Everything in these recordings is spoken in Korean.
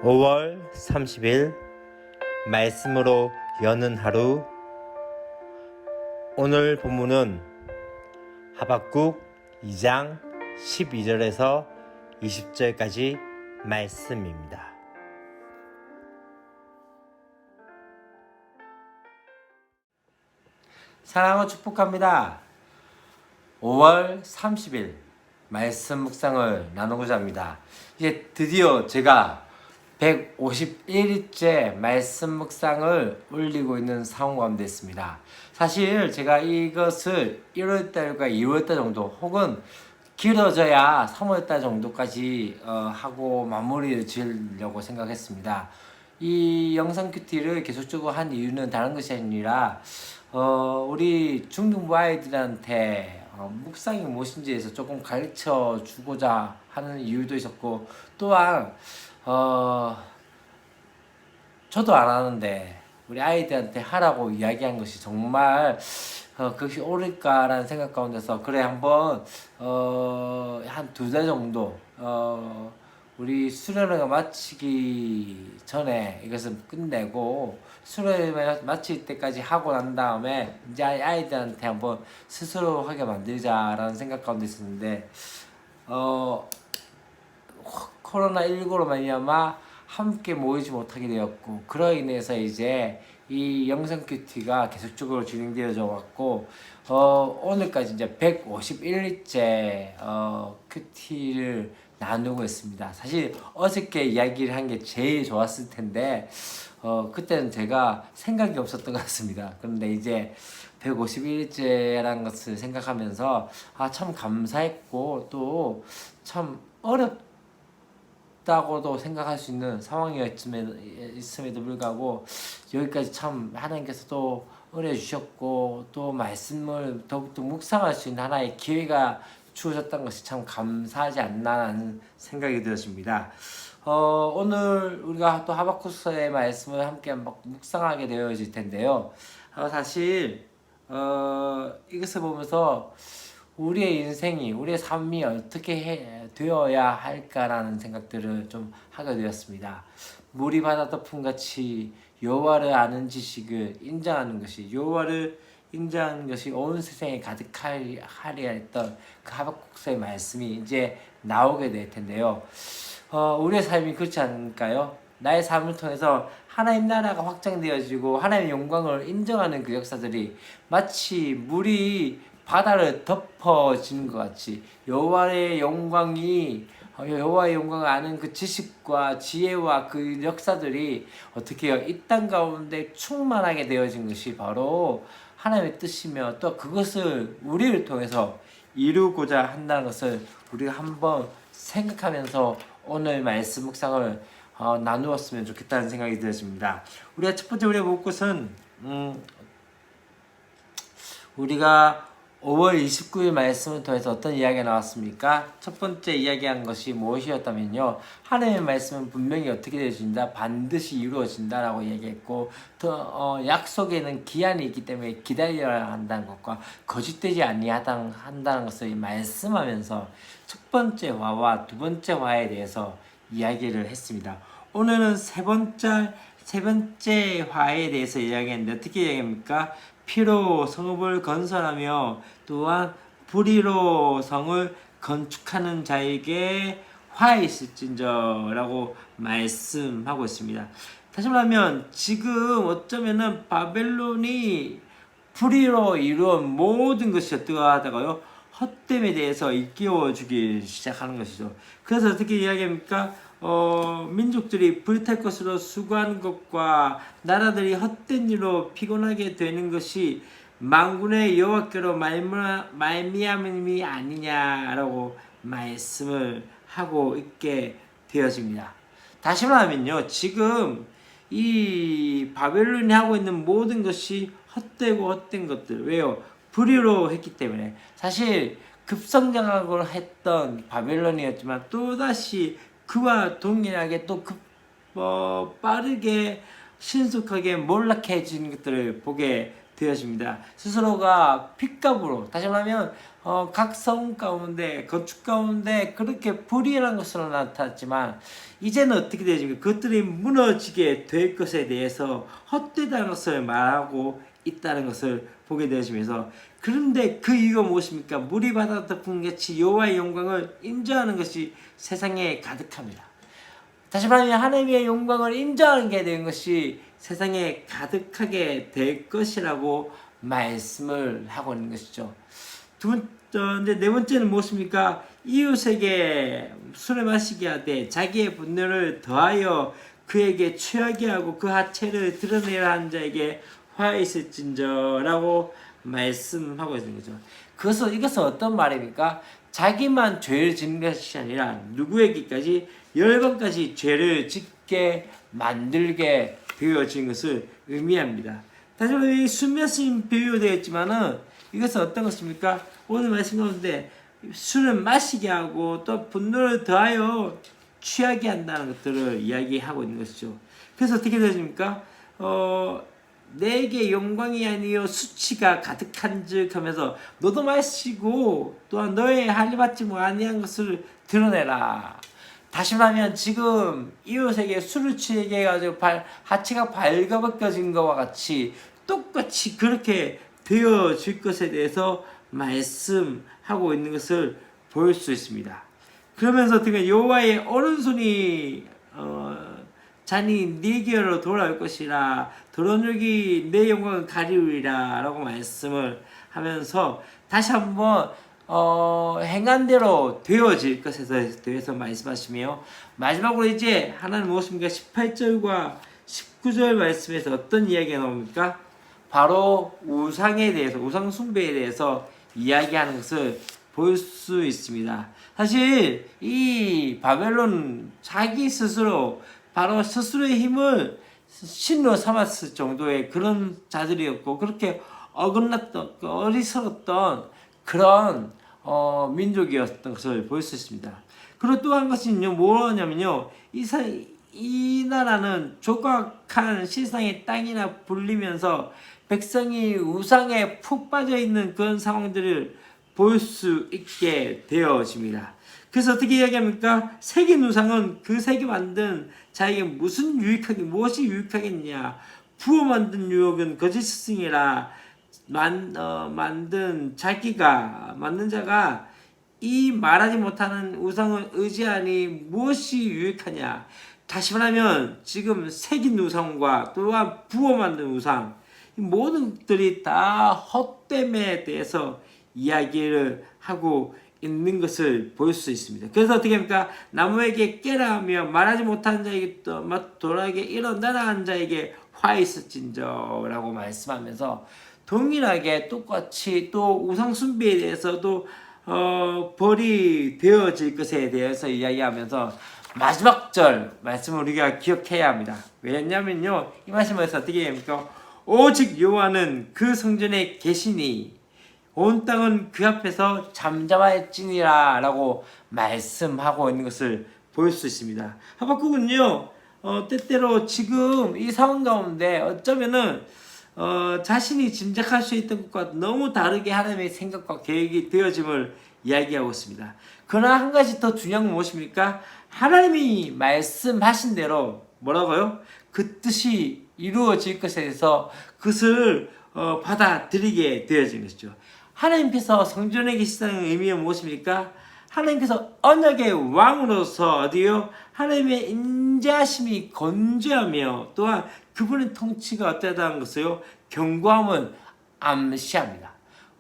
5월 30일 말씀으로 여는 하루. 오늘 본문은 하박국 2장 12절에서 20절까지 말씀입니다. 사랑하고 축복합니다. 5월 30일 말씀 묵상을 나누고자 합니다. 이제 드디어 제가 151일째 말씀 묵상을 올리고 있는 상황 가운데 있습니다. 사실 제가 이것을 1월달과 2월달 정도 혹은 길어져야 3월달 정도까지 하고 마무리를 지으려고 생각했습니다. 이 영상 큐티를 계속적으로 한 이유는 다른 것이 아니라 우리 중등부 아이들한테 묵상이 무엇인지에서 조금 가르쳐 주고자 하는 이유도 있었고, 또한 저도 안 하는데 우리 아이들한테 하라고 이야기한 것이 정말 그것이 옳을까라는 생각 가운데서 그래 한번 한 2달 정도 우리 수련회가 마치기 전에 이것을 끝내고 수련회 마칠 때까지 하고 난 다음에 이제 아이들한테 한번 스스로 하게 만들자라는 생각 가운데 있었는데 코로나19로 말미암아 함께 모이지 못하게 되었고, 그로 인해서 이제 이 영상 큐티가 계속적으로 진행되어져 왔고 오늘까지 이제 151일째 큐티를 나누고 있습니다. 사실 어저께 이야기를 한 게 제일 좋았을 텐데 그때는 제가 생각이 없었던 것 같습니다. 그런데 이제 151일째라는 것을 생각하면서 참 감사했고 또 참 어렵다고도 생각할 수 있는 상황이었음에도 불구하고 여기까지 참 하나님께서도 은혜 주셨고 또 말씀을 더욱더 묵상할 수 있는 하나의 기회가 주어졌던 것이 참 감사하지 않나라는 생각이 들었습니다. 오늘 우리가 또 하박국서의 말씀을 함께 묵상하게 되어질 텐데요. 사실 이것을 보면서 우리의 인생이, 우리의 삶이 어떻게 되어야 할까라는 생각들을 좀 하게 되었습니다. 물이 바다 덮음같이 여호와를 아는 지식을 인정하는 것이, 여호와를 인정하는 것이 온 세상에 가득하리라 했던 그 하박국서의 말씀이 이제 나오게 될 텐데요. 우리의 삶이 그렇지 않을까요? 나의 삶을 통해서 하나님 나라가 확장되어지고 하나님의 영광을 인정하는 그 역사들이 마치 물이 바다를 덮어지는 것 같이 여호와의 영광을 아는 그 지식과 지혜와 그 역사들이 어떻게 해요? 이 땅 가운데 충만하게 되어진 것이 바로 하나님의 뜻이며 또 그것을 우리를 통해서 이루고자 한다는 것을 우리가 한번 생각하면서 오늘 말씀 묵상을 나누었으면 좋겠다는 생각이 들어집니다. 우리가 첫 번째 우리가 볼 것은 우리가 5월 29일 말씀을 통해서 어떤 이야기가 나왔습니까? 첫 번째 이야기한 것이 무엇이었다면요, 하나님의 말씀은 분명히 어떻게 되어진다? 반드시 이루어진다라고 얘기했고, 또 약속에는 기한이 있기 때문에 기다려야 한다는 것과 거짓되지 아니한다는 것을 말씀하면서 첫 번째 화와 두 번째 화에 대해서 이야기를 했습니다. 오늘은 세 번째 화에 대해서 이야기했는데 어떻게 이야기합니까? 피로 성읍을 건설하며 또한 불의로 성을 건축하는 자에게 화 있을진저 라고 말씀하고 있습니다. 다시 말하면 지금 어쩌면은 바벨론이 불의로 이루은 모든 것이 어떻게 하다가요, 헛됨에 대해서 일깨워주기 시작하는 것이죠. 그래서 어떻게 이야기합니까? 민족들이 불탈 것으로 수고하는 것과 나라들이 헛된 일로 피곤하게 되는 것이 만군의 여호와께로 말미암음이 아니냐라고 말씀을 하고 있게 되어집니다. 다시 말하면요, 지금 이 바벨론이 하고 있는 모든 것이 헛되고 헛된 것들, 왜요? 불의로 했기 때문에. 사실 급성장하고 했던 바벨론이었지만 또다시 그와 동일하게 또 빠르게 신속하게 몰락해지는 것들을 보게 되어집니다. 스스로가 핏값으로, 다시 말하면 각 성운 가운데, 건축 가운데 그렇게 불이한 것으로 나타났지만 이제는 어떻게 되어집니까? 그것들이 무너지게 될 것에 대해서 헛되다는 것을 말하고 있다는 것을 보게 되어지면서, 그런데 그 이유가 무엇입니까? 물이 바다를 덮은 같이 여호와의 영광을 인정하는 것이 세상에 가득합니다. 다시 말하면 하나님의 영광을 인정하게 된 것이 세상에 가득하게 될 것이라고 말씀을 하고 있는 것이죠. 이제 네 번째는 무엇입니까? 이웃에게 술을 마시게 하되 자기의 분노를 더하여 그에게 취하게 하고 그 하체를 드러내라 한 자에게 화 있을진저라고 말씀하고 있는 거죠. 이것은 어떤 말입니까? 자기만 죄를 짓는 것이 아니라 누구에게까지, 열방까지 죄를 짓게 만들게 되어진 것을 의미합니다. 다시 말해 술 마신 비유되어 있지만은 이것은 어떤 것입니까? 오늘 말씀 가운데 술을 마시게 하고 또 분노를 더하여 취하게 한다는 것들을 이야기하고 있는 것이죠. 그래서 어떻게 되십니까? 내게 영광이 아니요 수치가 가득한즉 하면서 너도 마시고 또한 너의 할례받지 아니한 것을 드러내라. 다시 말하면 지금 이웃에게 술을 취하게 해가지고 하체가 발가벗겨진 것과 같이 똑같이 그렇게 되어질 것에 대해서 말씀하고 있는 것을 볼 수 있습니다. 그러면서 어떻게 여호와의 오른손이 잔이 네게로 돌아올 것이라 도련육이 내 영광을 가리우리라 라고 말씀을 하면서 다시 한번 행한 대로 되어질 것에 대해서 말씀하시며, 마지막으로 이제 하나는 무엇입니까? 18절과 19절 말씀에서 어떤 이야기가 나옵니까? 바로 우상에 대해서, 우상 숭배에 대해서 이야기하는 것을 볼 수 있습니다. 사실 이 바벨론 자기 스스로 바로 스스로의 힘을 신으로 삼았을 정도의 그런 자들이었고, 그렇게 어긋났던 어리석었던 그런 민족이었던 것을 볼 수 있습니다. 그리고 또 한 것은요, 뭐냐면요, 이 나라는 조각한 실상의 땅이나 불리면서 백성이 우상에 푹 빠져 있는 그런 상황들을 볼 수 있게 되어집니다. 그래서 어떻게 이야기합니까? 새긴 우상은 그 새겨 만든 자에게 무엇이 유익하겠냐? 부어 만든 유혹은 거짓 스승이라 만든 자가 이 말하지 못하는 우상을 의지하니 무엇이 유익하냐? 다시 말하면 지금 새긴 우상과 또한 부어 만든 우상, 이 모든 것들이 다 헛됨에 대해서 이야기를 하고 있는 것을 볼 수 있습니다. 그래서 어떻게 합니까? 나무에게 깨라 하며 말하지 못하는 자에게 또 돌아에게 일어나라 한 자에게 화 있을진저 라고 말씀하면서 동일하게 똑같이 또 우상 숭배에 대해서도 벌이 되어질 것에 대해서 이야기하면서 마지막 절 말씀을 우리가 기억해야 합니다. 왜냐면요, 이 말씀에서 어떻게 합니까? 오직 여호와는 그 성전에 계시니 온 땅은 그 앞에서 잠잠할지니라 라고 말씀하고 있는 것을 볼 수 있습니다. 하박국은요, 때때로 지금 이 상황 가운데 어쩌면은 자신이 짐작할 수 있던 것과 너무 다르게 하나님의 생각과 계획이 되어짐을 이야기하고 있습니다. 그러나 한 가지 더 중요한 건 무엇입니까? 하나님이 말씀하신 대로 뭐라고요? 그 뜻이 이루어질 것에 대해서 그것을 받아들이게 되어진 것이죠. 하나님께서 성전에 계시다는 의미는 무엇입니까? 하나님께서 언약의 왕으로서 어디요? 하나님의 인자하심이 건재하며 또한 그분의 통치가 어떠하다는 것을요, 견고함을 암시합니다.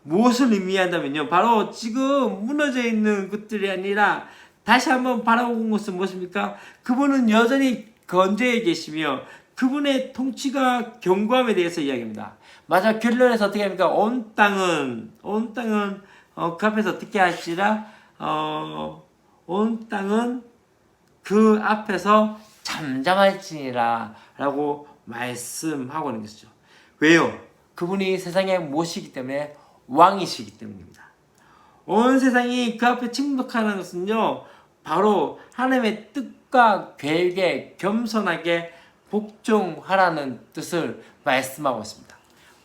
무엇을 의미한다면요, 바로 지금 무너져 있는 것들이 아니라 다시 한번 바라보는 것은 무엇입니까? 그분은 여전히 건재해 계시며 그분의 통치가 견고함에 대해서 이야기합니다. 마지막 결론에서 어떻게 합니까? 온 땅은 그 앞에서 어떻게 하시라? 온 땅은 그 앞에서 잠잠할지니라 라고 말씀하고 있는 것이죠. 왜요? 그분이 세상에 모시기 때문에, 왕이시기 때문입니다. 온 세상이 그 앞에 침묵하는 것은요, 바로 하나님의 뜻과 계획에 겸손하게 복종하라는 뜻을 말씀하고 있습니다.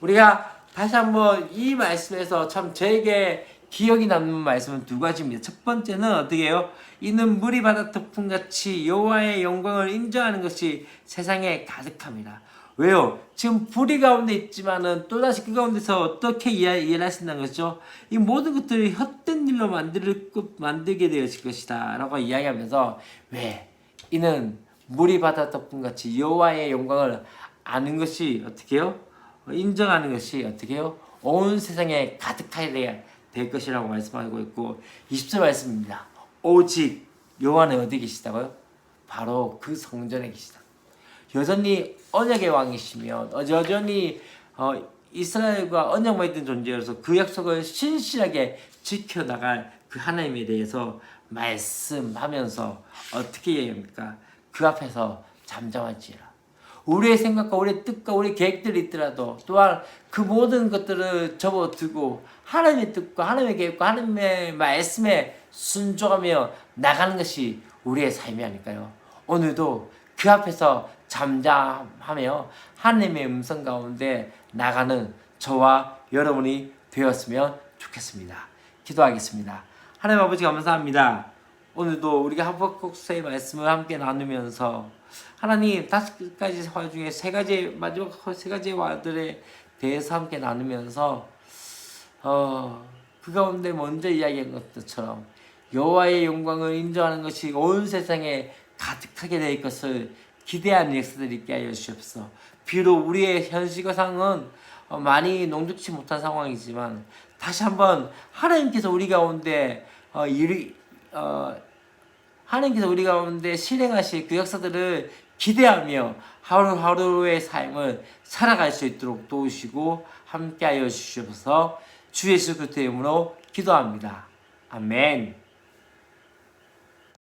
우리가 다시 한번 이 말씀에서 참 저에게 기억이 남는 말씀은 두 가지입니다. 첫 번째는 어떻게 해요? 이는 물이 바다 터풍같이 여호와의 영광을 인정하는 것이 세상에 가득합니다. 왜요? 지금 불이 가운데 있지만은 또다시 그 가운데서 어떻게 일하신다는 거죠? 이 모든 것들을 헛된 일로 만들게 되어질 것이다 라고 이야기하면서 왜? 이는 물이 바다 터풍같이 여호와의 영광을 아는 것이 어떻게 해요? 인정하는 것이 어떻게 해요? 온 세상에 가득하게 될 것이라고 말씀하고 있고 20절 말씀입니다. 오직 여호와는 어디 계시다고요? 바로 그 성전에 계시다. 여전히 언약의 왕이시며 여전히 이스라엘과 언약 맺은 존재로서 그 약속을 신실하게 지켜나갈 그 하나님에 대해서 말씀하면서 어떻게 얘기합니까? 그 앞에서 잠잠할지라. 우리의 생각과 우리의 뜻과 우리의 계획들이 있더라도 또한 그 모든 것들을 접어두고 하나님의 뜻과 하나님의 계획과 하나님의 말씀에 순종하며 나가는 것이 우리의 삶이 아닐까요? 오늘도 그 앞에서 잠잠하며 하나님의 음성 가운데 나가는 저와 여러분이 되었으면 좋겠습니다. 기도하겠습니다. 하나님 아버지 감사합니다. 오늘도 우리가 하박국서의 말씀을 함께 나누면서 하나님 5가지 화 중에 마지막 3가지 화들에 대해서 함께 나누면서 그 가운데 먼저 이야기한 것처럼 여호와의 영광을 인정하는 것이 온 세상에 가득하게 될 것을 기대하는 역사들 있게 하여 주시옵소서. 비록 우리의 현실과상은 많이 녹록지 못한 상황이지만 다시 한번 하나님께서 우리 가운데 하나님께서 우리 가운데 실행하실 그 역사들을 기대하며 하루하루의 삶을 살아갈 수 있도록 도우시고 함께하여 주시옵소서. 주 예수 그리스도의 이름으로 기도합니다. 아멘.